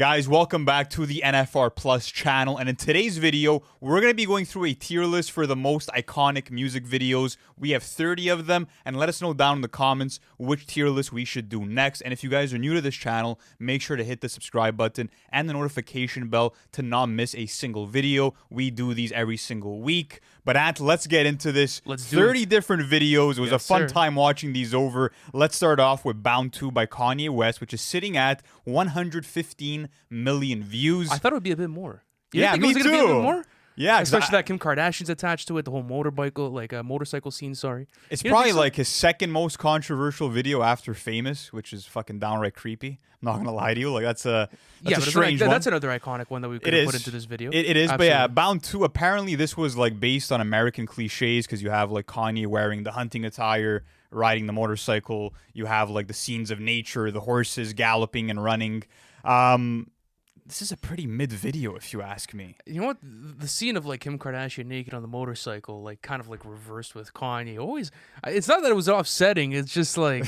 Guys, welcome back to the NFR Plus channel, and in today's video, we're going to be going through a tier list for the most iconic music videos. We have 30 of them, and let us know down in the comments which tier list we should do next. And if you guys are new to this channel, make sure to hit the subscribe button and the notification bell to not miss a single video. We do these every single week. But Ant, let's get into this. Let's do 30 it. different videos. It was a fun sir. time watching these over. Let's start off with Bound 2 by Kanye West, which is sitting at 115 million views. I thought it would be a bit more. You Yeah, didn't think me it was gonna be a too. bit more? Yeah, Especially that Kim Kardashian's attached to it, the whole motorcycle scene, sorry. it's You didn't probably think so? like his second most controversial video after Famous, which is fucking downright creepy. I'm not gonna lie to you. Like that's a but it's strange one. that's another iconic one that we could have put into this video. It is, Absolutely. but yeah, Bound 2, apparently this was like based on American cliches because you have like Kanye wearing the hunting attire, riding the motorcycle. You have like the scenes of nature, the horses galloping and running. This is a pretty mid video, if you ask me. You know what? The scene of like Kim Kardashian naked on the motorcycle, like kind of like reversed with Kanye. Always, it's not that it was offsetting. It's just like,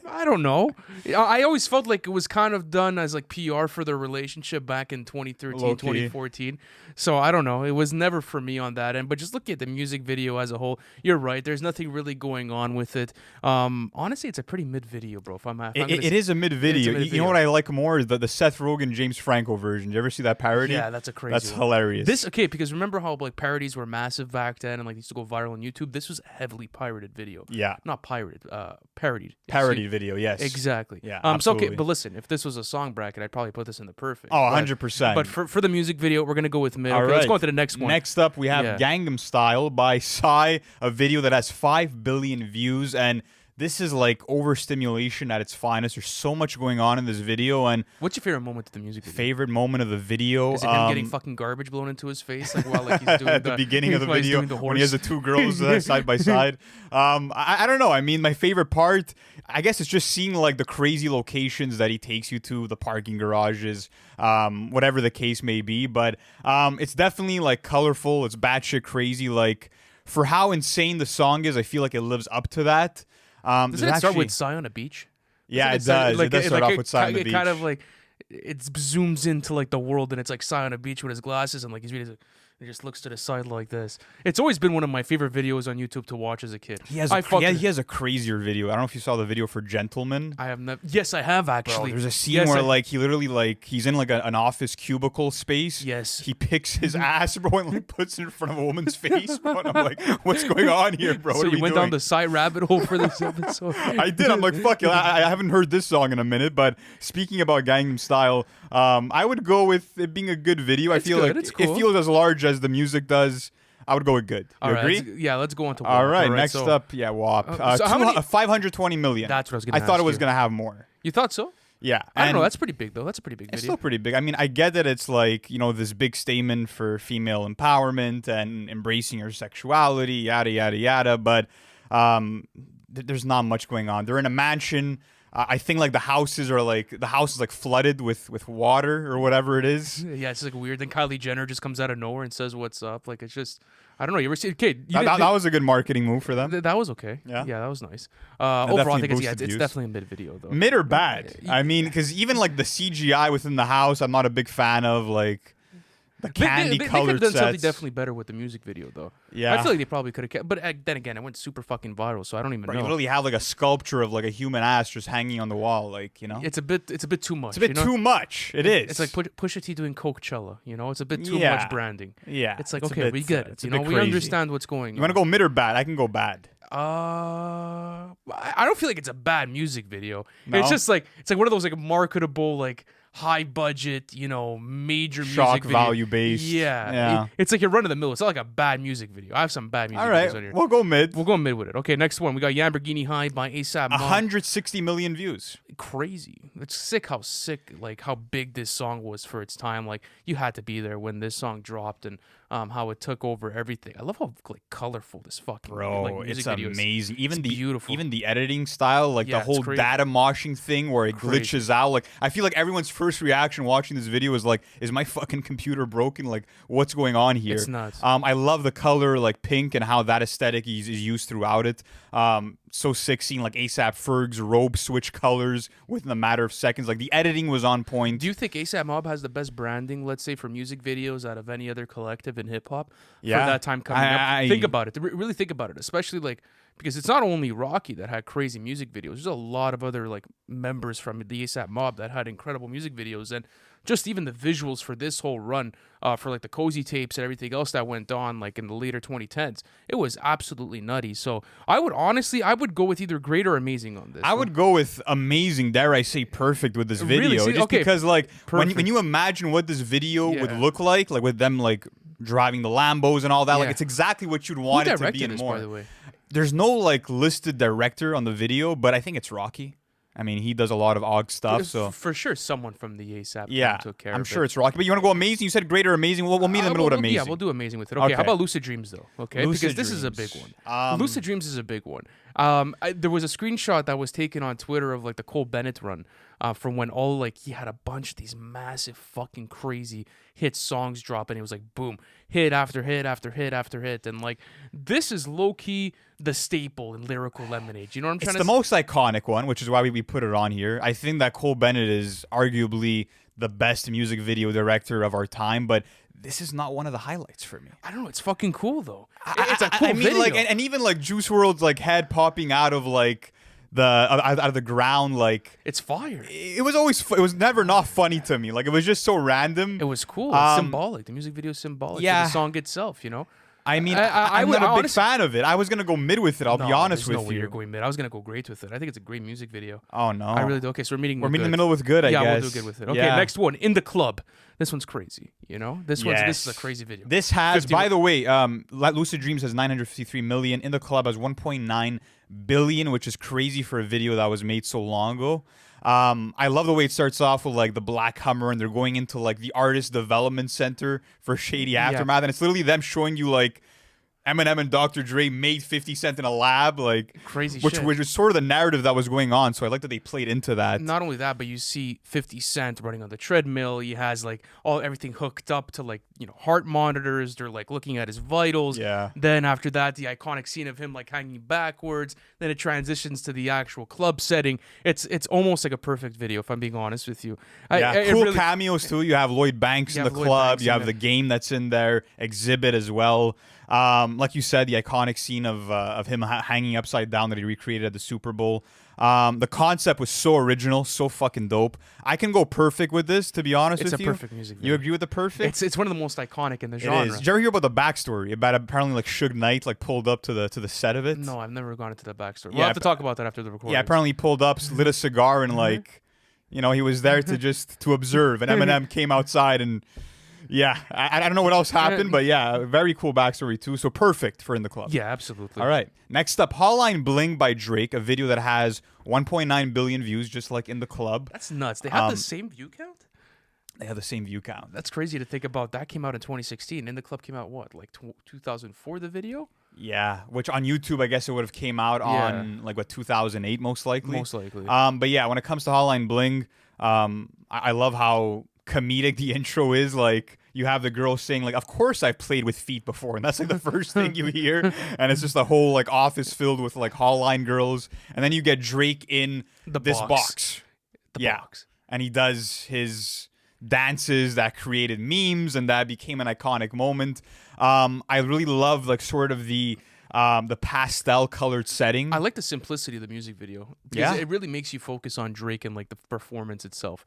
I don't know. I always felt like it was kind of done as like PR for their relationship back in 2013, Low-key. 2014. So I don't know. It was never for me on that end. But just looking at the music video as a whole, you're right. There's nothing really going on with it. Honestly, it's a pretty mid video, bro. It is a mid video. You know what I like more is the Seth Rogen, James Franco version. Did you ever see that parody? Yeah, that's a crazy That's one. hilarious. Because remember how like parodies were massive back then and like used to go viral on YouTube? This was a heavily pirated video. Yeah. Not pirated, parodied. Parody video, yes. Exactly. Yeah, So absolutely. okay, but listen, if this was a song bracket, I'd probably put this in the perfect. Oh, But- 100%. But for the music video, we're gonna go with mid. All Okay, let's right. go on to the next one. Next up, we have Yeah. Gangnam Style by Psy, a video that has 5 billion views, and this is like overstimulation at its finest. There's so much going on in this video, and What's your favorite moment of the music video? favorite moment of the video. Is it him getting fucking garbage blown into his face, like while like he's doing at the beginning of the while he's video doing the when he has the horse? two girls side by side. I don't know. I mean, my favorite part, I guess, it's just seeing like the crazy locations that he takes you to, the parking garages, whatever the case may be. But it's definitely like colorful. It's batshit crazy. Like for how insane the song is, I feel like it lives up to that. Doesn't it start with Psy on a beach? Yeah, it Doesn't does. It does start off with Psy on the it beach. kind of like it zooms into like the world, and it's like Psy on a beach with his glasses, and like he's really. He just looks to the side like this. It's always been one of my favorite videos on YouTube to watch as a kid. He has a crazier video. I don't know if you saw the video for Gentleman. I have never. Yes, I have actually. Bro, there's a scene where like he literally like he's in like an office cubicle space. Yes. He picks his ass, bro, and like puts it in front of a woman's face, bro. And I'm like, what's going on here, bro? So What are you we went doing? down the side rabbit hole for this episode. I did. I'm like, fuck it. I haven't heard this song in a minute. But speaking about Gangnam Style, I would go with it being a good video. I feel like it's cool. it feels as large as the music does. I would go with good. You All right, agree? let's go on to WAP. All right, next so up, WAP. so how many- 520 million. That's what I was gonna I thought it ask was you. going to have more. You thought so? Yeah. I don't know. and- That's pretty big though. That's a pretty big It's video. still pretty big. I mean, I get that it's like, you know, this big statement for female empowerment and embracing her sexuality, yada, yada, yada. But there's not much going on. They're in a mansion. I think like the house is like flooded with water or whatever it is. Yeah, it's like weird. Then Kylie Jenner just comes out of nowhere and says, "What's up?" Like it's just, I don't know. You ever see? Okay, That was a good marketing move for them. that was okay. Yeah? that was nice. Overall, I definitely think it's boosted views. definitely a mid video though. Mid or bad? I mean, because even like the CGI within the house, I'm not a big fan of. Like the candy they could colored have done something sets. definitely better with the music video though. Yeah. I feel like they probably could have kept. But then again, it went super fucking viral, so I don't even Bro, know. you literally have like a sculpture of like a human ass just hanging on the wall, like, you know. It's a bit too much. It's a bit too much. It is. It's like Pusha T doing Coachella. You know, it's a bit too Yeah. much branding. Yeah. It's like a okay, bit, we get it. it's a You know, bit we crazy. understand what's going You on. want to go mid or bad? I can go bad. I don't feel like it's a bad music video. No? It's just like it's like one of those like marketable like high budget, you know, major Shock music video. value based. Yeah, Yeah. It's like you're run of the mill. It's not like a bad music video. I have some bad music All videos out right. here. We'll go mid. We'll go mid with it. Okay, next one we got Yamborghini High by ASAP. 160 million views. Crazy. It's sick like how big this song was for its time. Like you had to be there when this song dropped and how it took over everything. I love how like colorful this fucking Bro, like, music it's video is. amazing. Even It's beautiful. Even the editing style, like Yeah, the it's whole crazy. data moshing thing where it Crazy. glitches out. Like I feel like everyone's first reaction watching this video was like, is my fucking computer broken? Like, what's going on here? It's nuts. I love the color like pink and how that aesthetic is used throughout it. So sick seeing like ASAP Ferg's robe switch colors within a matter of seconds. Like the editing was on point. Do you think ASAP Mob has the best branding, let's say, for music videos out of any other collective in hip hop? Yeah. For that time coming up, think about it. Really think about it, especially like because it's not only Rocky that had crazy music videos. There's a lot of other like members from the ASAP Mob that had incredible music videos, and just even the visuals for this whole run, for like the Cozy tapes and everything else that went on like in the later 2010s, it was absolutely nutty. So I would go with either great or amazing on this. I would go with amazing, dare I say perfect with this video. Really? Just Okay, because like when perfect. you imagine what this video would Yeah. look like with them like driving the Lambos and all that, like Yeah. it's exactly what you'd Who want it to be directed and this, more. by the way? There's no like listed director on the video, but I think it's Rocky. I mean, he does a lot of OG stuff, so For sure, someone from the ASAP yeah, team took care I'm of sure it. it's Rocky. But you want to go amazing? You said great or amazing? We'll meet in the middle with amazing. Yeah, we'll do amazing with it. Okay, Okay. how about Lucid Dreams though? Okay, Lucid because this is a big Dreams. one. Lucid Dreams is a big one. There was a screenshot that was taken on Twitter of like the Cole Bennett run, from when all like he had a bunch of these massive fucking crazy hit songs drop, and it was like boom, hit after hit after hit after hit, and like this is low key the staple in lyrical lemonade. You know what I'm It's trying the to most iconic one, which is why we put it on here. I think that Cole Bennett is arguably the best music video director of our time, but this is not one of the highlights for me. I don't know. It's fucking cool though. It's a cool I mean, video. like, and even like Juice WRLD's like head popping out of like out of the ground, like It's fire. it was never not funny to me. Like it was just so random. It was cool. It's symbolic. The music video is symbolic yeah. to the song itself, you know? I mean, I I'm would not a big honestly- fan of it. I was gonna go mid with it. I'll be honest there's with no way you. you're going mid. I was gonna go great with it. I think it's a great music video. Oh no, I really do. Okay, so we're meeting. We're with meeting in the good. middle with good. I Yeah, guess. we'll do good with it. Okay, Yeah. next one, In the Club. This one's crazy. You know, this is a Yes. crazy video. This has, 50 by the way, Lucid Dreams has 953 million. In the Club has 1.9 billion, which is crazy for a video that was made so long ago. I love the way it starts off with like the black Hummer, and they're going into like the artist development center for Shady Aftermath, and it's literally them showing you like Eminem and Dr. Dre made 50 Cent in a lab, like Crazy which shit. was sort of the narrative that was going on. So I like that they played into that. Not only that, but you see 50 Cent running on the treadmill. He has like everything hooked up to like, you know, heart monitors. They're like looking at his vitals. Yeah. Then after that, the iconic scene of him like hanging backwards. Then it transitions to the actual club setting. It's almost like a perfect video, if I'm being honest with you. Yeah, cool cameos too. You have Lloyd Banks in the Lloyd club. Banks You in have there. the game that's in there. Exhibit as well. Like you said, the iconic scene of him hanging upside down that he recreated at the Super Bowl. The concept was so original, so fucking dope. I can go perfect with this, to be honest It's with a you. perfect music video. You agree with the perfect? It's one of the most iconic in the It genre. is. Did you ever hear about the backstory about apparently like Suge Knight like pulled up to the set of it? No, I've never gone into the backstory. Yeah, We'll have to talk about that after the recording. Yeah, apparently he pulled up, lit a cigar, and like, you know, he was there to just to observe. And Eminem came outside and. Yeah, I don't know what else happened, but yeah, very cool backstory too. So perfect for In the Club. Yeah, absolutely. All right. Next up, Hotline Bling by Drake, a video that has 1.9 billion views, just like In the Club. That's nuts. They have the same view count? They have the same view count. That's crazy to think about. That came out in 2016. In the Club came out what, like 2004? The video? Yeah, which on YouTube, I guess it would have came out on like what 2008, most likely. Most likely. But yeah, when it comes to Hotline Bling, I love how comedic the intro is. Like you have the girl saying like, of course I've played with feet before, and that's like the first thing you hear, and it's just a whole like office filled with like Hotline girls, and then you get Drake in this box. The box. And he does his dances that created memes, and that became an iconic moment. I really love like sort of the pastel colored setting. I like the simplicity of the music video. Because it really makes you focus on Drake and like the performance itself.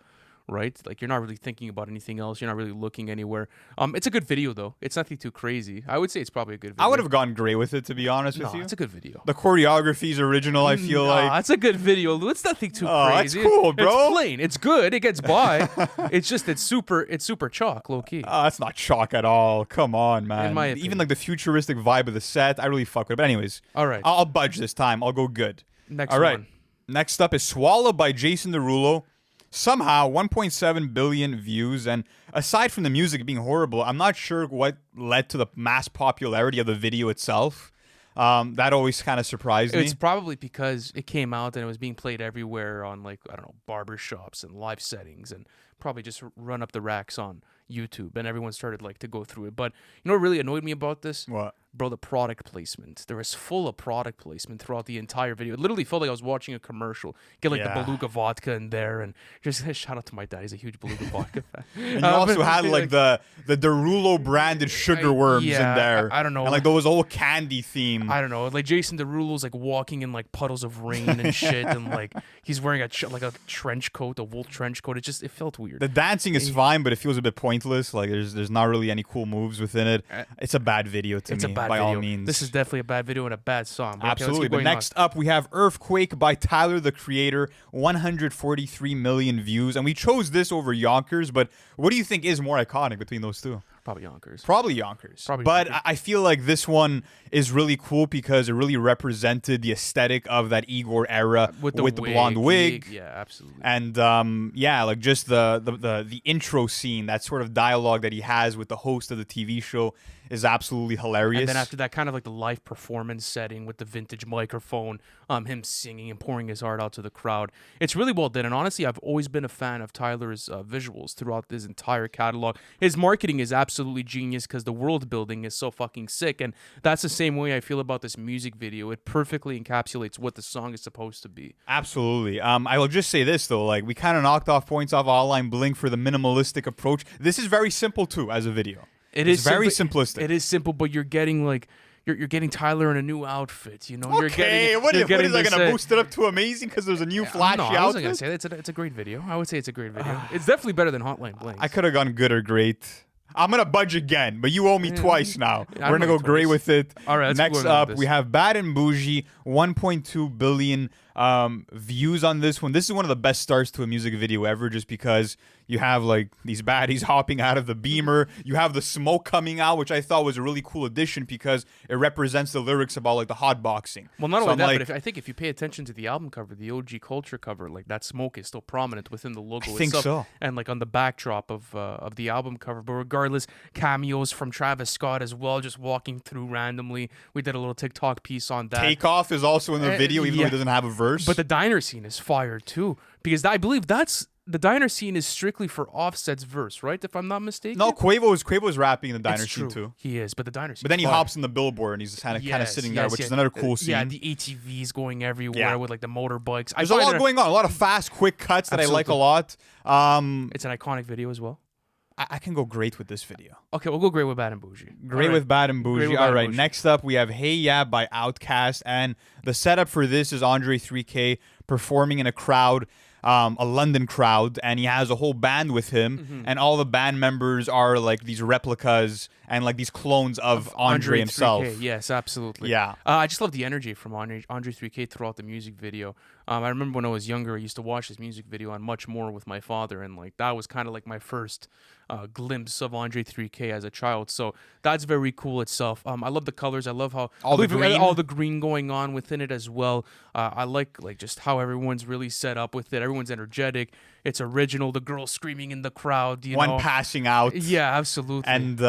Right? Like you're not really thinking about anything else. You're not really looking anywhere. It's a good video though. It's nothing too crazy. I would say it's probably a good video. I would have gone gray with it, to be honest with you. It's a good video. The choreography's original, I feel like. It's a good video. It's nothing too That's crazy. cool, bro. It's plain. It's good. It gets by. It's super chalk, low key. That's not chalk at all. Come on, man. In my opinion. Even like the futuristic vibe of the set, I really fuck with it. But anyways, All right. I'll budge this time. I'll go good. Next All right. one. Next up is Swalla by Jason Derulo. Somehow 1.7 billion views, and aside from the music being horrible, I'm not sure what led to the mass popularity of the video itself. That always kind of surprised me. It's probably because it came out and it was being played everywhere on, like, I don't know, barber shops and live settings, and probably just run up the racks on YouTube, and everyone started like to go through it. But you know what really annoyed me about this? What? Bro, the product placement. There was full of product placement throughout the entire video. It literally felt like I was watching a commercial. Get like the Beluga vodka in there, and just shout out to my dad. He's a huge Beluga vodka fan. And you also had like the Derulo branded sugar worms in there. I don't know. And like those old candy theme. I don't know. Like Jason Derulo's like walking in like puddles of rain and shit, and like he's wearing a trench coat, a wool trench coat. It felt weird. The dancing is fine, but it feels a bit pointless. Like there's not really any cool moves within it. It's a bad video to me, by all means. This is definitely a bad video and a bad song. Absolutely. But next up, we have Earfquake by Tyler, the Creator, 143 million views. And we chose this over Yonkers, but what do you think is more iconic between those two? Probably Yonkers. Probably Yonkers. Probably but Yonkers. I feel like this one is really cool because it really represented the aesthetic of that Igor era with the blonde wig. Yeah, absolutely. And like just the intro scene, that sort of dialogue that he has with the host of the TV show is absolutely hilarious. And then after that, kind of like the live performance setting with the vintage microphone, him singing and pouring his heart out to the crowd. It's really well done. And honestly, I've always been a fan of Tyler's visuals throughout his entire catalog. His marketing is absolutely genius because the world building is so fucking sick. And that's the same way I feel about this music video. It perfectly encapsulates what the song is supposed to be. Absolutely. I will just say this, though. Like, we kind of knocked off points off Hotline Bling for the minimalistic approach. This is very simple, too, as a video. It's very simplistic. It is simple, but you're getting like you're getting Tyler in a new outfit. You know, okay. What is I gonna boost it up to amazing because there's a new flashy outfit? I wasn't gonna say that. It's a great video. I would say it's a great video. It's definitely better than Hotline Bling. I could have gone good or great. I'm gonna budge again, but you owe me twice now. We're gonna go great with it. All right. Next up, we have Bad and Boujee, 1.2 billion views on this one. This is one of the best starts to a music video ever, just because you have like these baddies hopping out of the Beamer. You have the smoke coming out, which I thought was a really cool addition because it represents the lyrics about like the hot boxing. Well, not only that, but I think if you pay attention to the album cover, the OG Culture cover, like that smoke is still prominent within the logo itself. I think so. And like on the backdrop of the album cover. But regardless, cameos from Travis Scott as well, just walking through randomly. We did a little TikTok piece on that. Takeoff is also in the video, even though he doesn't have a verse. But the diner scene is fire too, because I believe the diner scene is strictly for Offset's verse, right? If I'm not mistaken. No, Quavo's rapping in the diner scene too. He is, but the diner scene. But then he hops in the billboard and he's kind of sitting there, which is another cool scene. Yeah, the ATVs going everywhere with like the motorbikes. There's a lot going on, a lot of fast, quick cuts that I like a lot. It's an iconic video as well. I can go great with this video. Okay, we'll go great with Bad and Boujee. Great with Bad and Boujee. All right, next up we have Hey Ya by Outkast, and the setup for this is Andre 3K performing in a crowd, a London crowd, and he has a whole band with him, and all the band members are like these replicas and like these clones of Andre himself. 3K. Yes, absolutely. Yeah. I just love the energy from Andre 3K throughout the music video. I remember when I was younger, I used to watch this music video on Much More with my father, and like that was kind of like my first glimpse of Andre 3K as a child. So that's very cool itself. I love the colors. I love how all the green going on within it as well. I like just how everyone's really set up with it. Everyone's energetic. It's original. The girl screaming in the crowd. One passing out. Yeah, absolutely. And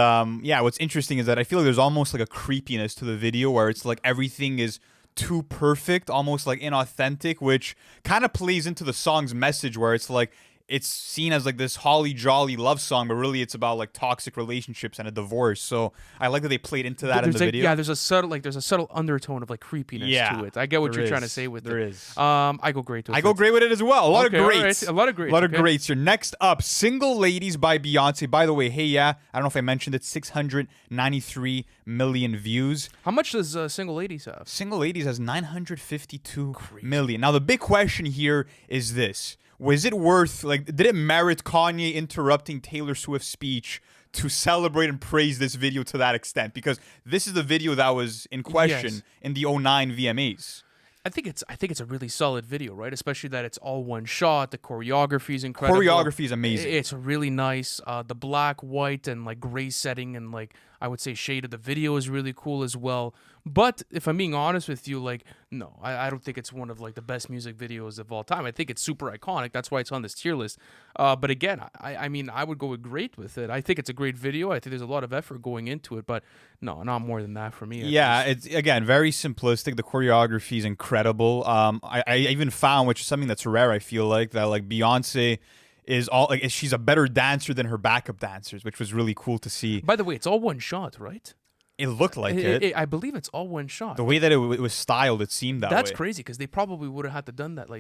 what's interesting is that I feel like there's almost like a creepiness to the video where it's like everything is too perfect, almost like inauthentic, which kind of plays into the song's message where it's like it's seen as like this holly jolly love song, but really it's about like toxic relationships and a divorce. So I like that they played into that in the video. Yeah, there's a subtle undertone of like creepiness to it. I get what you're trying to say with it. There is. I go great with it. I go great with it as well. A lot of greats. Right. A lot of greats. A lot of greats here. Next up, Single Ladies by Beyoncé. By the way, Hey Ya, I don't know if I mentioned it, 693 million views. How much does Single Ladies have? Single Ladies has 952 million. Now the big question here is this. Was it worth, did it merit Kanye interrupting Taylor Swift's speech to celebrate and praise this video to that extent? Because this is the video that was in question in the 09 VMAs. I think it's a really solid video, right? Especially that it's all one shot. The choreography is incredible. Choreography is amazing. It's really nice. The black, white, and like gray setting, and like I would say Shade of the Video is really cool as well. But if I'm being honest with you, like, no, I don't think it's one of like the best music videos of all time. I think it's super iconic. That's why it's on this tier list. But again, I mean, I would go with great with it. I think it's a great video. I think there's a lot of effort going into it, but no, not more than that for me. Yeah, it's again very simplistic. The choreography is incredible. I even found, which is something that's rare, I feel like, that like Beyonce is all like she's a better dancer than her backup dancers, which was really cool to see. By the way, it's all one shot, right? It looked like it. I believe it's all one shot. The way that it was styled, it seemed that way. That's crazy because they probably would have had to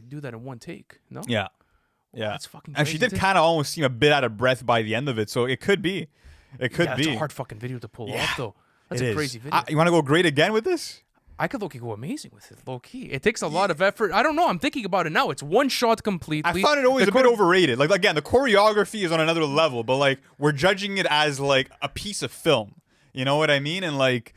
do that in one take. No. Yeah. Well, Yeah. that's fucking And she crazy, did kind of almost seem a bit out of breath by the end of it, so it could be. It could be. It's a hard fucking video to pull off, though. That's It a is. crazy video. You want to go great again with this? I could low-key go amazing with it, low-key. It takes a lot of effort. I don't know. I'm thinking about it now. It's one shot completely. I found it always a bit overrated. Like, again, the choreography is on another level, but, like, we're judging it as, like, a piece of film. You know what I mean? And, like,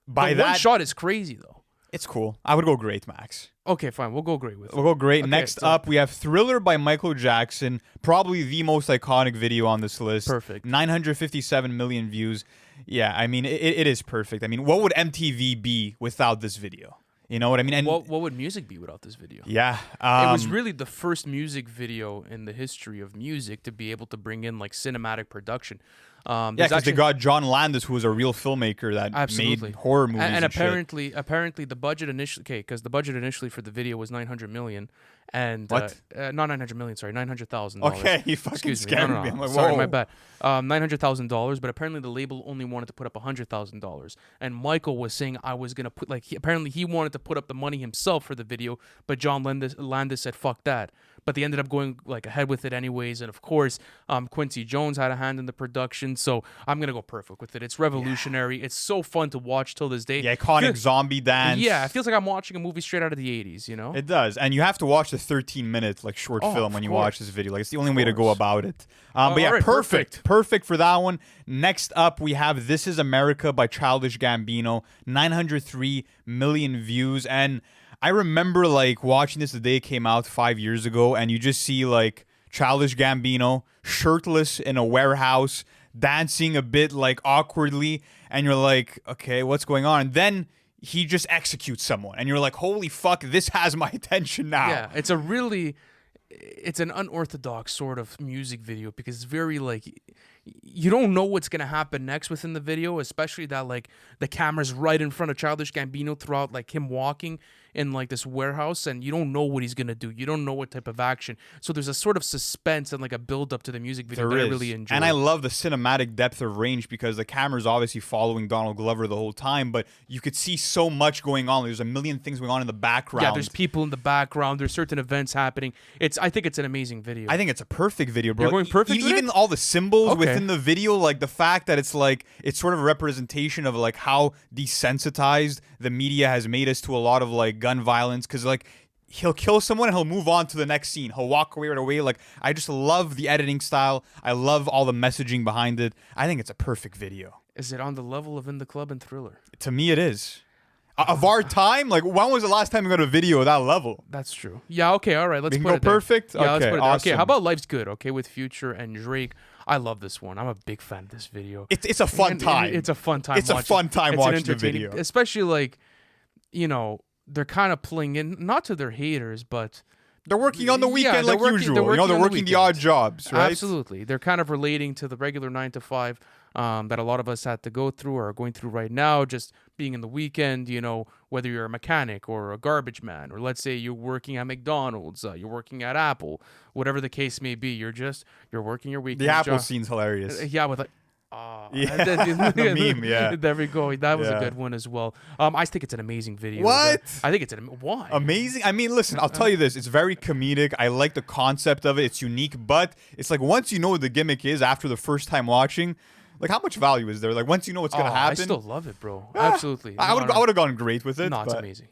by that... one shot is crazy, though. It's cool. I would go great, Max. Okay, fine. We'll go great with it. We'll go great. Okay, Next so- up, we have Thriller by Michael Jackson. Probably the most iconic video on this list. Perfect. 957 million views. Yeah, I mean, it is perfect. I mean, what would MTV be without this video? You know what I mean? And What would music be without this video? yeah. It was really the first music video in the history of music to be able to bring in like cinematic production. Yeah, because they got John Landis, who was a real filmmaker that Absolutely. made horror movies. And shit. apparently the budget initially, because the budget initially for the video was 900 million, and What? not 900 million, sorry, $900,000. Okay, you fucking Excuse me, scared no, me. I'm like, sorry, whoa. my bad. $900,000, but apparently the label only wanted to put up $100,000, and Michael was saying I was gonna put apparently he wanted to put up the money himself for the video, but John Landis said fuck that. But they ended up going like ahead with it anyways, and of course, Quincy Jones had a hand in the production, so I'm gonna go perfect with it. It's revolutionary. Yeah. It's so fun to watch till this day. The iconic zombie dance. Yeah, it feels like I'm watching a movie straight out of the 80s, you know? It does, and you have to watch the 13-minute like short film when you watch this video. Like it's the only way to go about it. But yeah, right, perfect for that one. Next up, we have "This Is America" by Childish Gambino, 903 million views, and I remember like watching this the day it came out 5 years ago, and you just see like Childish Gambino shirtless in a warehouse, dancing a bit like awkwardly, and you're like, okay, what's going on? And then he just executes someone, and you're like, holy fuck, this has my attention now. Yeah, it's an unorthodox sort of music video because it's very like you don't know what's gonna happen next within the video, especially that like the camera's right in front of Childish Gambino throughout like him walking in like this warehouse, and you don't know what he's gonna do. You don't know what type of action. So there's a sort of suspense and like a build up to the music video that I really enjoy. And I love the cinematic depth of range because the camera's obviously following Donald Glover the whole time, but you could see so much going on. There's a million things going on in the background. Yeah, there's people in the background. There's certain events happening. I think it's an amazing video. I think it's a perfect video, bro. You're going perfect with even it? all the symbols Okay. within the video, like the fact that it's like it's sort of a representation of like how desensitized the media has made us to a lot of like gun violence. Because like he'll kill someone and he'll move on to the next scene. He'll walk away right away. Like I just love the editing style. I love all the messaging behind it. I think it's a perfect video. Is it on the level of In the Club and Thriller? To me, it is. Of our time, like when was the last time we got a video of that level? That's true. Yeah. Okay. All right. Let's We can put go it there. perfect? Yeah. Let's Okay, put it there. awesome. Okay. How about Life's Good? Okay, with Future and Drake. I love this one. I'm a big fan of this video. It's a fun time. It's a fun time. It's a fun time It's an watching the entertaining- video. especially like, you know, they're kind of pulling in not to their haters, but They're working on the Yeah, weekend they're like working- usual. they're You know, they're working on the working the odd weekends. jobs, right? Absolutely. They're kind of relating to the regular 9 to 5 that a lot of us had to go through or are going through right now, just being in the weekend, you know, whether you're a mechanic or a garbage man, or let's say you're working at McDonald's, you're working at Apple, whatever the case may be, you're working your weekend. The Apple scene's hilarious. Yeah, with like, Yeah, the meme, yeah. There we go. That was Yeah. a good one as well. I think it's an amazing video. What? I think it's why? Amazing. I mean, listen, I'll tell you this. It's very comedic. I like the concept of it. It's unique, but it's like once you know what the gimmick is after the first time watching, like how much value is there? Like once you know what's going to happen. I still love it, bro. Absolutely. I would have gone great with it. No, it's but- amazing.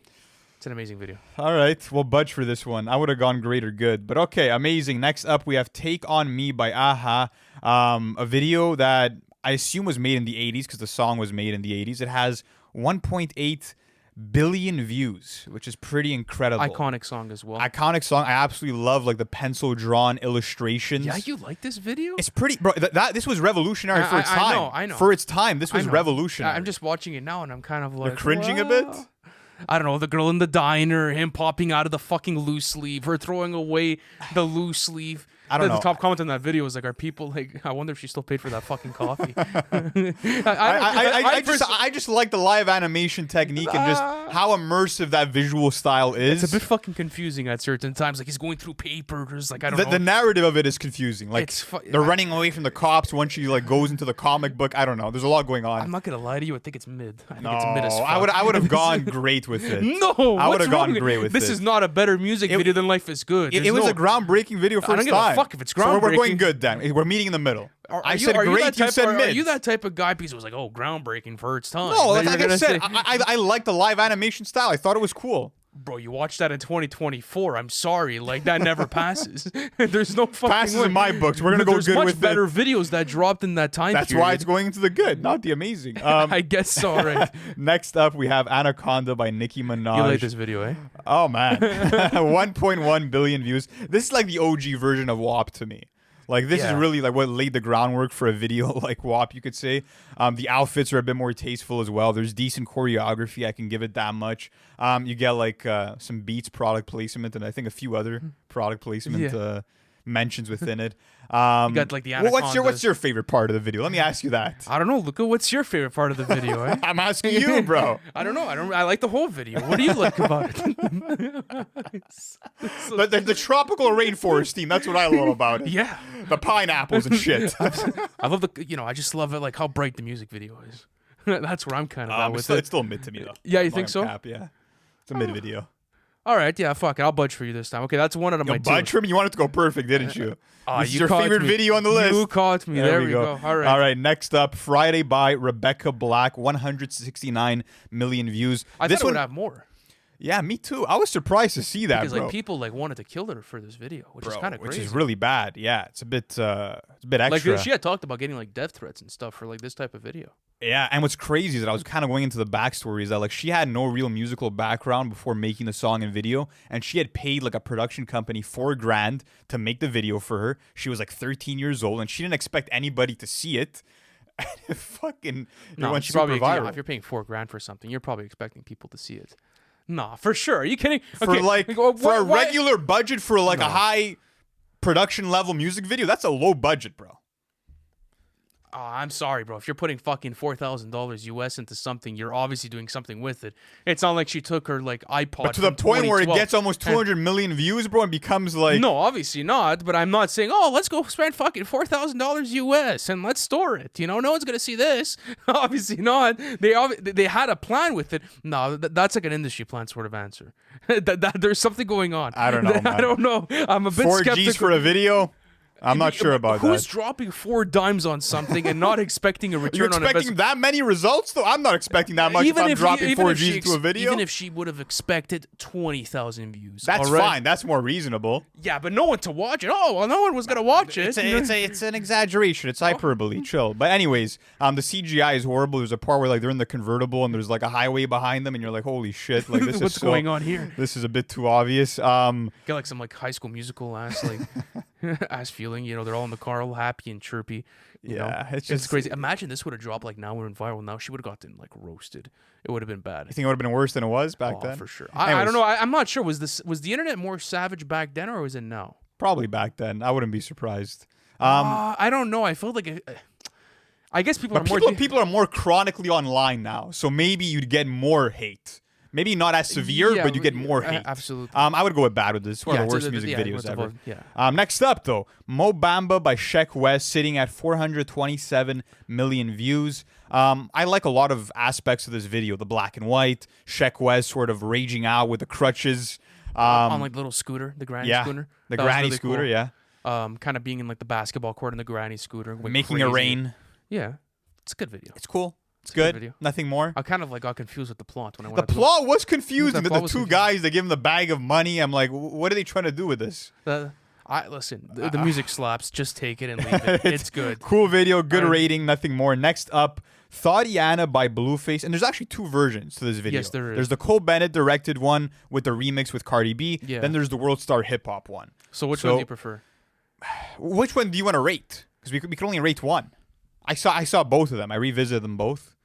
It's an amazing video. All right, we'll budge for this one. I would have gone great or good, but okay, amazing. Next up, we have "Take on Me" by Aha, a video that I assume was made in the '80s because the song was made in the '80s. It has 1.8 billion views, which is pretty incredible. Iconic song as well. Iconic song. I absolutely love like the pencil drawn illustrations. Yeah, you like this video? It's pretty, bro. This was revolutionary for its time. I know. For its time, this was revolutionary. I'm just watching it now, and I'm kind of like, you're cringing a bit. I don't know, the girl in the diner, him popping out of the fucking loose sleeve, her throwing away the loose sleeve. I don't know. The top comment on that video was like, "Are people like? I wonder if she still paid for that fucking coffee." I just like the live animation technique and just how immersive that visual style is. It's a bit fucking confusing at certain times. Like he's going through papers. Like I don't know. The narrative of it is confusing. Like they're running away from the cops when she like goes into the comic book. I don't know. There's a lot going on. I'm not gonna lie to you. I think it's mid. I think no, it's mid as fuck. I would have gone great with it. No, I would have gone great with it. This is not a better music video than Life is Good. It was a groundbreaking video for its time. I don't give a fuck if it's groundbreaking. So we're going good then. We're meeting in the middle. I said great, you said mid. Are you that type of guy? Because it was like, oh, groundbreaking for its time. No, like I said, I like the live animation style. I thought it was cool. Bro, you watched that in 2024. I'm sorry, like that never passes. There's no fucking passes in my books. We're gonna go good with it. There's much better videos that dropped in that time. That's why it's going into the good, not the amazing. I guess so. Right. Next up, we have Anaconda by Nicki Minaj. You like this video, eh? Oh man, 1.1 billion views. This is like the OG version of WAP to me. Like this is really like what laid the groundwork for a video like WAP, you could say. The outfits are a bit more tasteful as well. There's decent choreography. I can give it that much. You get like some Beats product placement and I think a few other product placement mentions within it. You got like the Anaconda. What's your favorite part of the video? Let me ask you that. I don't know, Luca. What's your favorite part of the video? Eh? I'm asking you, bro. I don't know. I like the whole video. What do you like about it? the tropical rainforest theme. That's what I love about it. Yeah, the pineapples and shit. I love the. I just love it. Like how bright the music video is. That's where I'm kind of at with it. It's still mid to me though. Yeah, you think so? Yeah, it's a mid video. All right, yeah, fuck it. I'll budge for you this time. Okay, that's one out of my two. Budge for me? You wanted to go perfect, didn't you? This is your favorite me. video on the list. You caught me. There we go. All right. All right, next up, Friday by Rebecca Black, 169 million views. I thought it would have more. Yeah, me too. I was surprised to see that, because bro. like people like wanted to kill her for this video, which is kind of crazy. Which is really bad. Yeah, it's a bit extra. Like she had talked about getting like death threats and stuff for like this type of video. Yeah, and what's crazy is that I was kind of going into the backstory is that like she had no real musical background before making the song and video, and she had paid like a production company $4,000 to make the video for her. She was like 13 years old, and she didn't expect anybody to see it. Fucking no, went super viral. If you're paying $4,000 for something, you're probably expecting people to see it. Nah, for sure. Are you kidding? For a regular budget for like a high production level music video, that's a low budget, bro. Oh, I'm sorry, bro. If you're putting fucking $4,000 US into something, you're obviously doing something with it. It's not like she took her like iPod. But to the point where it gets almost 200 million views, bro, and becomes like. No, obviously not. But I'm not saying, oh, let's go spend fucking $4,000 US and let's store it. You know, no one's gonna see this. Obviously not. They had a plan with it. No, that's like an industry plan sort of answer. There's something going on. I don't know. Man. I don't know. I'm a bit 4 skeptical. G's for a video. I'm not sure about that. Who's dropping 4 dimes on something and not expecting a return on investment? You're expecting that many results, though? I'm not expecting that much if I'm dropping 4 G's into a video. Even if she would have expected 20,000 views. That's fine. That's more reasonable. Yeah, but no one to watch it. Oh, well, no one was going to watch it. It's an exaggeration. It's hyperbole. Chill. But anyways, the CGI is horrible. There's a part where like they're in the convertible and there's like a highway behind them and you're like, holy shit. Like this What's going on here? This is a bit too obvious. Get like some like High School Musical ass like ass feeling, you know, they're all in the car, all happy and chirpy. You know? It's crazy. Imagine this would have dropped like now we're in viral. Now she would have gotten like roasted. It would have been bad. You think it would have been worse than it was back then? For sure. I don't know. I'm not sure. Was the internet more savage back then or was it now? Probably back then. I wouldn't be surprised. I don't know. I felt like I guess people are more chronically online now, so maybe you'd get more hate. Maybe not as severe, but you get more hate. Absolutely. I would go with bad with this. It's one of the worst music videos ever. Yeah. Next up, though, Mo Bamba by Sheck Wes, sitting at 427 million views. I like a lot of aspects of this video. The black and white, Sheck Wes sort of raging out with the crutches. On like the little scooter, the granny scooter. The granny really scooter, cool. Kind of being in like the basketball court in the granny scooter. Making it rain. Yeah. It's a good video. It's cool. It's good. Nothing more. I kind of like got confused with the plot when I went. The plot was confusing. The two guys, they give him the bag of money. I'm like, what are they trying to do with this? Listen, the music slaps. Just take it and leave it. It's good. Cool video, good rating, nothing more. Next up, Thotiana by Blueface, and there's actually 2 versions to this video. Yes, there is. There's the Cole Bennett directed one with the remix with Cardi B. Yeah. Then there's the World Star Hip Hop one. So which one do you prefer? Which one do you want to rate? Because we can only rate one. I saw both of them. I revisited them both.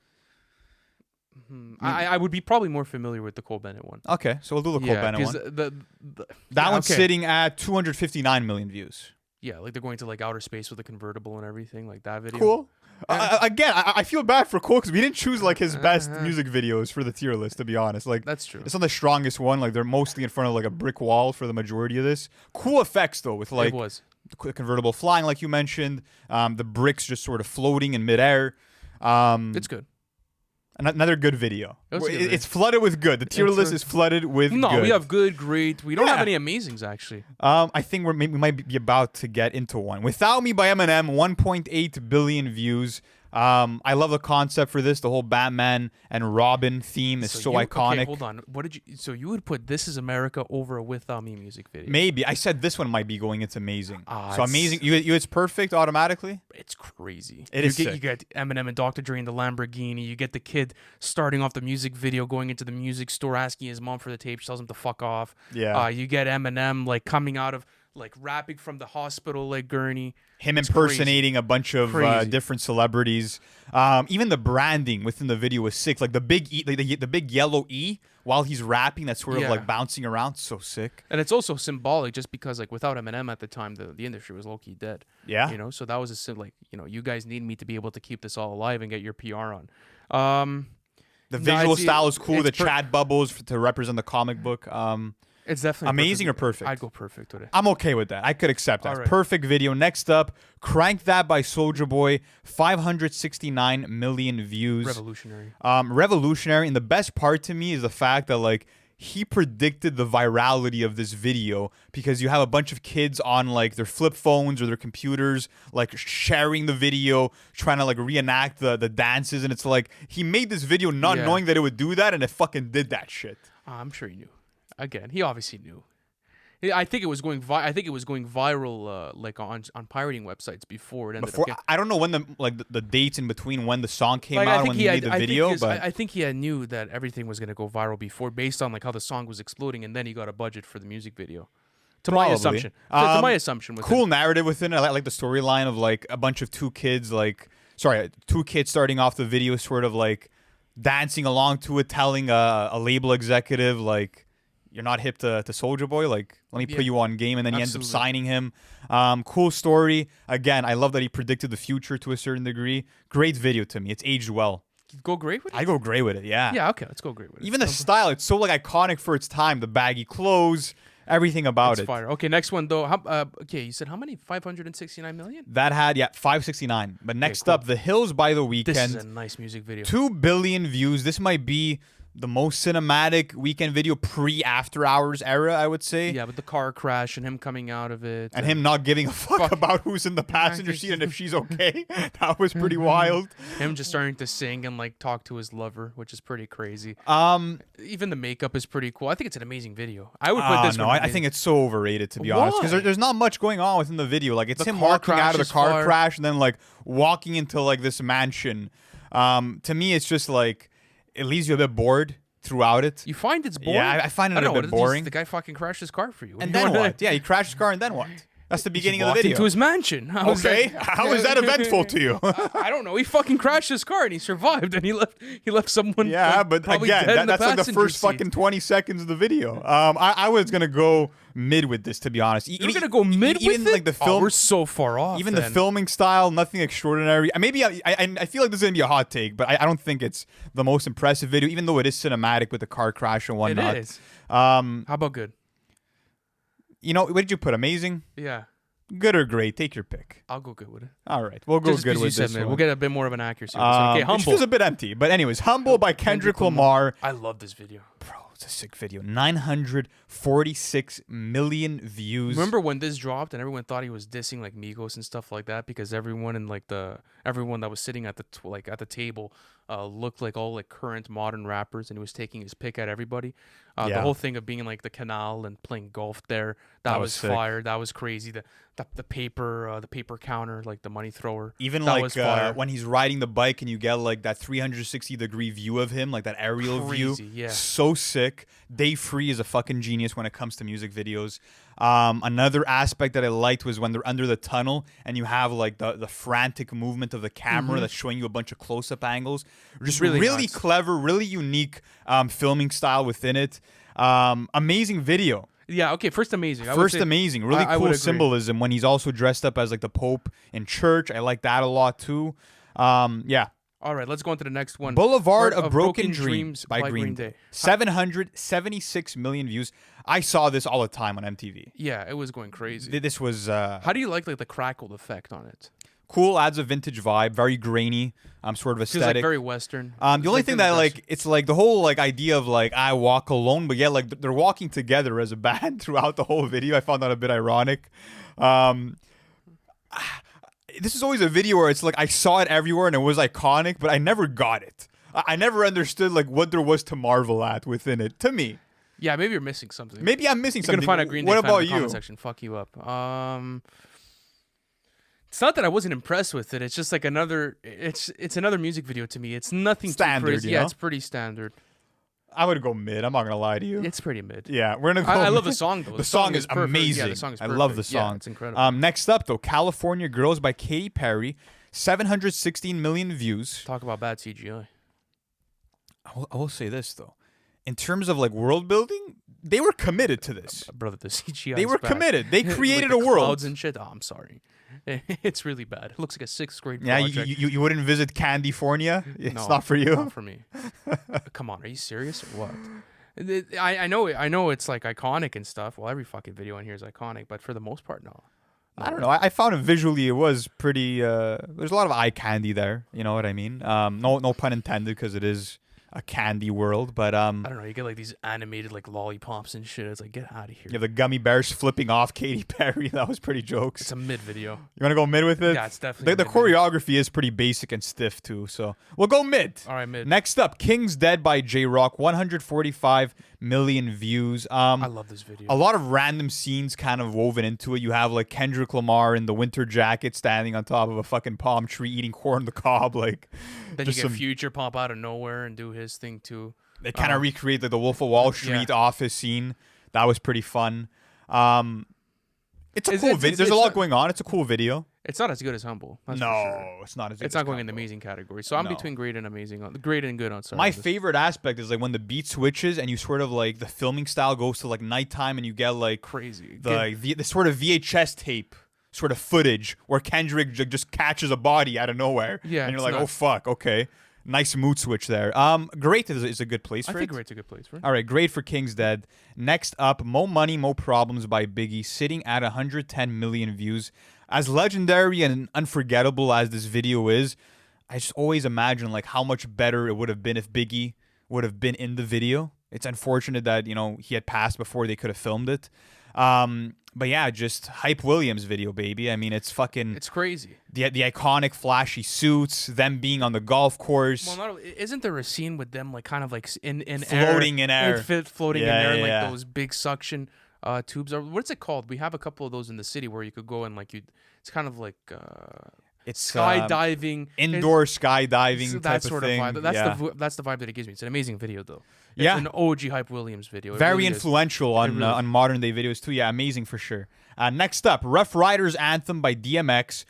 I would be probably more familiar with the Cole Bennett one. Okay, so we'll do the Cole Bennett one. That one's okay. sitting at 259 million views. Yeah, like they're going to like outer space with a convertible and everything, like that video. Cool. Again, I feel bad for Cole because we didn't choose like his best music videos for the tier list. To be honest, like That's true. It's not the strongest one. Like they're mostly in front of like a brick wall for the majority of this. Cool effects though, with like It was. the convertible flying, like you mentioned, the bricks just sort of floating in midair. It's good. Another good video. It was a good video. It's flooded with good. The tier list is flooded with good. No, we have good, great. We don't have any amazings actually. I think we might be about to get into one. Without Me by Eminem, 1.8 billion views. I love the concept for this. The whole Batman and Robin theme is so iconic. Okay, hold on. What did you? So you would put This Is America over a Without Me music video? Maybe. I said this one might be going It's Amazing. So It's- Amazing. It's perfect automatically? It's crazy. It is You sick. get Eminem and Dr. Dre in the Lamborghini. You get the kid starting off the music video, going into the music store, asking his mom for the tape. She tells him to fuck off. Yeah. You get Eminem like coming out of like rapping from the hospital like gurney. Him It's impersonating a bunch of Crazy. different celebrities. Even the branding within the video was sick. Like the big E, the big yellow E while he's rapping, that's sort of Yeah. like bouncing around. So sick. And it's also symbolic just because like without Eminem at the time, the industry was low-key dead. Yeah. You know, so that was a like, you know, you guys need me to be able to keep this all alive and get your PR on. The No, visual it's- style is cool. The it's Chad bubbles to represent the comic book. It's definitely Amazing or perfect. perfect? I'd go perfect with it. I'm okay with that. I could accept that. All right. Perfect video. Next up, Crank That by Soulja Boy, 569 million views. Revolutionary. Revolutionary. And the best part to me is the fact that like he predicted the virality of this video because you have a bunch of kids on like their flip phones or their computers like sharing the video, trying to like reenact the dances, and it's like he made this video not Yeah. knowing that it would do that, and it fucking did that shit. I'm sure he knew. Again, he obviously knew. I think it was going. I think it was going viral, like on pirating websites before it ended Before up. Getting, I don't know when the dates in between when the song came like, out I and think when he he had, made the I think video, his- but I think he had knew that everything was going to go viral before, based on like how the song was exploding, and then he got a budget for the music video. To my Probably. assumption. To my assumption. With cool it. narrative within it. I like the storyline of like a bunch of two kids starting off the video, sort of like dancing along to it, telling a label executive like, you're not hip to Soulja Boy, like let me Yeah. put you on game, and then he ends up Absolutely. signing him. Cool story. Again, I love that he predicted the future to a certain degree. Great video to me. It's aged well. Go great with it. I go great with it. Yeah. Yeah. Okay. Let's go great with it. Even the style, it's so like iconic for its time. The baggy clothes, everything about It's it. fire. Okay. Next one though. Okay. You said how many? 569 million. That had 569. But next cool. up, The Hills by The This is Weeknd. a nice music video. 2 billion views. This might be the most cinematic Weeknd video pre-After Hours era, I would say. Yeah, but the car crash and him coming out of it, And him not giving a fuck Fuck. about who's in the passenger seat and if she's okay. That was pretty wild. him just starting to sing and like talk to his lover, which is pretty crazy. Even the makeup is pretty cool. I think it's an amazing video. I would put this no, one. I think it's so overrated, to be honest, because Why? there's not much going on within the video. Like, it's The him car walking out of the crash is car fire. crash and then like walking into like this mansion. To me, it's just like it leaves you a bit bored throughout it. You find it's boring. Yeah, I find it don't a know, bit what, boring. The guy fucking crashed his car for you. And then what? Yeah, he crashed his car, and then what? That's the beginning of the video. Into his mansion. How is Okay, that- how is that eventful to you? I don't know. He fucking crashed his car and he survived, and he left someone. Yeah, like, but probably again, dead in that's like the passenger first seat. fucking 20 seconds of the video. I was gonna go mid with this, to be honest. You're gonna go mid even with it? like the Oh, film, we're so far off. even then. the filming style, nothing extraordinary. Maybe I feel like this is gonna be a hot take, but I don't think it's the most impressive video, even though it is cinematic with the car crash and It whatnot. is. How about good? You know, what did you put? Amazing, Yeah, good or great? Take your pick. I'll go good with it. All right, we'll go Just good because you with said this mid. one. We'll get a bit more of an accuracy. with this one. Okay, It humble. feels a bit empty, but anyways, Humble by Kendrick Lamar. I love this video. Bro, it's a sick video. 946 million views. Remember when this dropped and everyone thought he was dissing like Migos and stuff like that because everyone in like everyone that was sitting at the at the table looked like all like current modern rappers, and he was taking his pick at everybody. The Yeah. whole thing of being in like the canal and playing golf there, that was was sick. fire. That was crazy. The paper counter, like the money thrower. Even that like was fire. when he's riding the bike and you get like that 360-degree view of him, like that aerial view. Crazy, yeah. So sick. Dave Free is a fucking genius when it comes to music videos. Another aspect that I liked was when they're under the tunnel and you have like the frantic movement of the camera that's showing you a bunch of close-up angles. Just really nuts. clever, really unique filming style within it. Amazing video. Yeah. Okay. First, amazing. I would First, say- amazing. Really I would cool agree. symbolism when he's also dressed up as like the Pope in church. I like that a lot too. Yeah. All right. Let's go on to the next one. Boulevard Heart of Broken Dreams by Green Day. 776 million views. I saw this all the time on MTV. Yeah, it was going crazy. This was How do you like the crackled effect on it? cool, adds a vintage vibe, very grainy, sort of Feels like aesthetic. very Western. The only thing that like it's like the whole like idea of like I walk alone, but yeah, like they're walking together as a band throughout the whole video. I found that a bit ironic. This is always a video where it's like I saw it everywhere and it was iconic, but I never got it. I never understood like what there was to marvel at within it. To me, Yeah, maybe you're missing something. maybe I'm missing You're something. gonna find a Green Day what fan about in the comment you? section. Fuck you up. It's not that I wasn't impressed with it. It's just like another. It's another music video to me. It's nothing Standard, too crazy. you Yeah, know? it's pretty standard. I would go mid. I'm not gonna lie to you. It's pretty mid. Yeah, we're gonna go. I love mid. the song though. The song is perfect. amazing. Yeah, the song is I perfect. love the Yeah, song. it's incredible. Next up though, California Girls by Katy Perry, 716 million views. Talk about bad CGI. I will say this though, in terms of like world building, they were committed to this. Brother, the CGI. They is were bad. committed. They Like created the a world. Clouds and shit. Oh, I'm sorry. It's really bad. It looks like a 6th grade Yeah, project. you wouldn't visit Candyfornia? It's No, not for you. Not for me. Come on, are you serious or what? I know it's like iconic and stuff. Well, every fucking video in here is iconic, but for the most part, no. I don't know. I found it visually. It was pretty. There's a lot of eye candy there. You know what I mean? No pun intended, because it is a candy world. But I don't know. You get like these animated like lollipops and shit. It's like, get out of here. you have the gummy bears flipping off Katy Perry. That was pretty jokes. It's a mid video. You want to go mid with it? Yeah, it's definitely The a mid video. choreography is pretty basic and stiff too. So we'll go mid. All right, mid. Next up, King's Dead by J-Rock, 145 million views. I love this video. A lot of random scenes kind of woven into it. You have like Kendrick Lamar in the winter jacket standing on top of a fucking palm tree eating corn on the cob. Like, Then you just get some- Future pop out of nowhere and do his thing too. they kind of recreate like the Wolf of Wall Street office scene. That was pretty fun. It's a cool video. There's a lot going on. It's a cool video. It's not as good as Humble. That's for No, sure. it's not as good It's as not going in the Combo. amazing category. So I'm No. between great and amazing. Great and good on sorry. My on this. favorite aspect is like when the beat switches and you sort of like the filming style goes to like nighttime and you get like Crazy. the sort of VHS tape sort of footage where Kendrick just catches a body out of nowhere. Yeah, and you're it's like, oh nuts. fuck, okay, nice mood switch there. Great is a good place I for think it. Great's a good place for it. All right, great for King's Dead. Next up, Mo Money, Mo Problems by Biggie, sitting at 110 million views. As legendary and unforgettable as this video is, I just always imagine like how much better it would have been if Biggie would have been in the video. It's unfortunate that, you know, he had passed before they could have filmed it. But yeah, just Hype Williams video, baby. I mean, it's fucking It's crazy. the iconic flashy suits, them being on the golf course. Well, not, isn't there a scene with them like kind of like in Floating in air. floating in Yeah, air, and like yeah. those big suction tubes? Or what's it called? We have a couple of those in the city where you could go and like you. It's kind of like It's skydiving, indoor skydiving It's type that of sort thing. of vibe. That's yeah. the vibe that it gives me. It's an amazing video though. It's Yeah. an OG Hype Williams video. It Very really is. influential on really is. on modern day videos too. Yeah, amazing for sure. Next up, Rough Riders Anthem by DMX,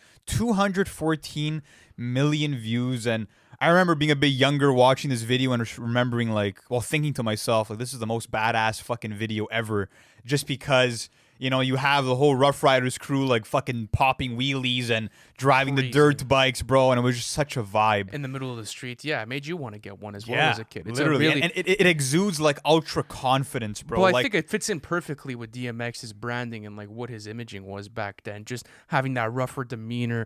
214 million views. And I remember being a bit younger watching this video and just remembering like, well, thinking to myself, like, this is the most badass fucking video ever. Just because, you know, you have the whole Rough Riders crew like fucking popping wheelies and driving the Crazy. dirt bikes, bro. And it was just such a vibe. in the middle of the street. Yeah, it made you want to get one as well Yeah, as a kid. It's literally. a really, and it exudes like ultra confidence, bro. Well, I like, think it fits in perfectly with DMX's branding and like what his imaging was back then. Just having that rougher demeanor,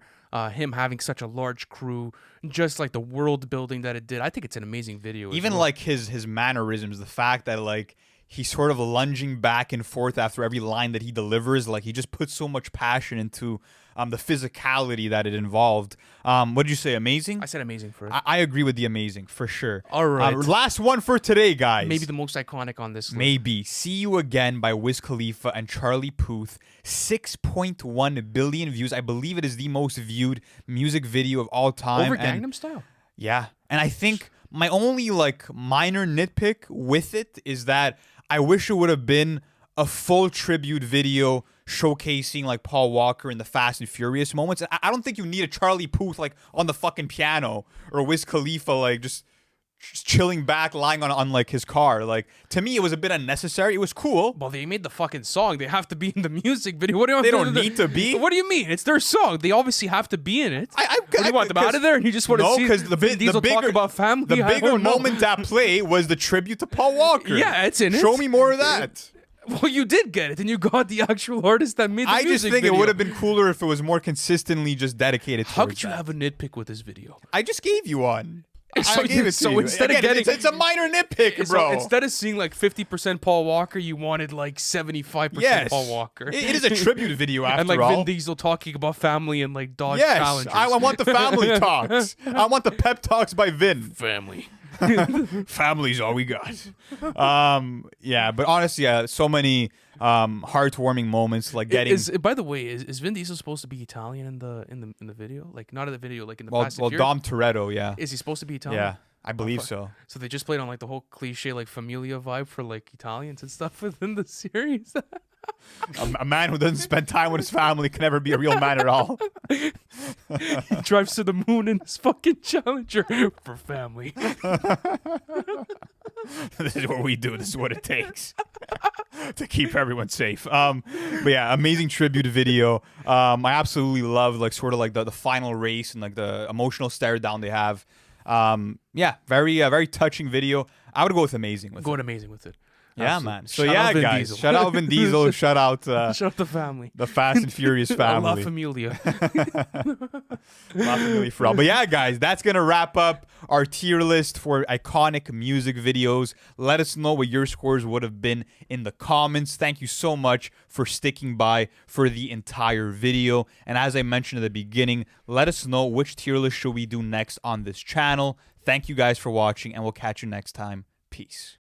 him having such a large crew, just like the world building that it did. I think it's an amazing video. as even well. like his mannerisms, the fact that like he's sort of lunging back and forth after every line that he delivers, like he just puts so much passion into the physicality that it involved. What did you say? Amazing? I said amazing for it. I agree with the amazing for sure. All right. Last one for today, guys. Maybe the most iconic on this list. Maybe See You Again by Wiz Khalifa and Charlie Puth. 6.1 billion views. I believe it is the most viewed music video of all time. Over Gangnam Style. Yeah. And I think my only like minor nitpick with it is that I wish it would have been a full tribute video showcasing like Paul Walker in the Fast and Furious moments. I don't think you need a Charlie Puth like on the fucking piano or Wiz Khalifa like just chilling back, lying on like his car. Like, to me, it was a bit unnecessary. It was cool. Well, they made the fucking song. They have to be in the music video. What do you They don't need to be. What do you mean? It's their song. They obviously have to be in it. What do you want them out of there? And you just want to see because Vin Diesel talk about family? The bigger moment at play was the tribute to Paul Walker. Yeah, it's in it. Show me more of that. Well, you did get it, and you got the actual artist that made the music video. I just think it would have been cooler if it was more consistently just dedicated to How could you have a nitpick with this video? I just gave you one. So, I gave it to you. Instead Again, of getting, it's a minor nitpick, so bro. instead of seeing like 50% Paul Walker, you wanted like 75% Yes. Paul Walker. It is a tribute video after and like all. Vin Diesel talking about family and like Dodge Yes, Challengers. I want the family talks. I want the pep talks by Vin. Family. Family's all we got. Yeah, but honestly, so many heartwarming moments, like getting. By the way, is Vin Diesel supposed to be Italian in the video? Like not in the video, like in the Fast and well, Furious? Dom Toretto, yeah, Is he supposed to be Italian? yeah, I believe so. So they just played on like the whole cliche like familia vibe for like Italians and stuff within the series. A man who doesn't spend time with his family can never be a real man at all. He drives to the moon in his fucking Challenger for family. This is what we do. This is what it takes to keep everyone safe. But yeah, amazing tribute video. I absolutely love like sort of like the final race and like the emotional stare down they have. Yeah, very touching video. I would go with amazing with Going it. amazing with it. Yeah, Absolutely. man. So Shout yeah, out Vin guys. Diesel. Shout out Vin Diesel. Shout out Shout out the family. the Fast and Furious La family. Familia. Not really for all. But yeah, guys, that's going to wrap up our tier list for iconic music videos. Let us know what your scores would have been in the comments. Thank you so much for sticking by for the entire video. And as I mentioned at the beginning, let us know which tier list should we do next on this channel. Thank you guys for watching, and we'll catch you next time. Peace.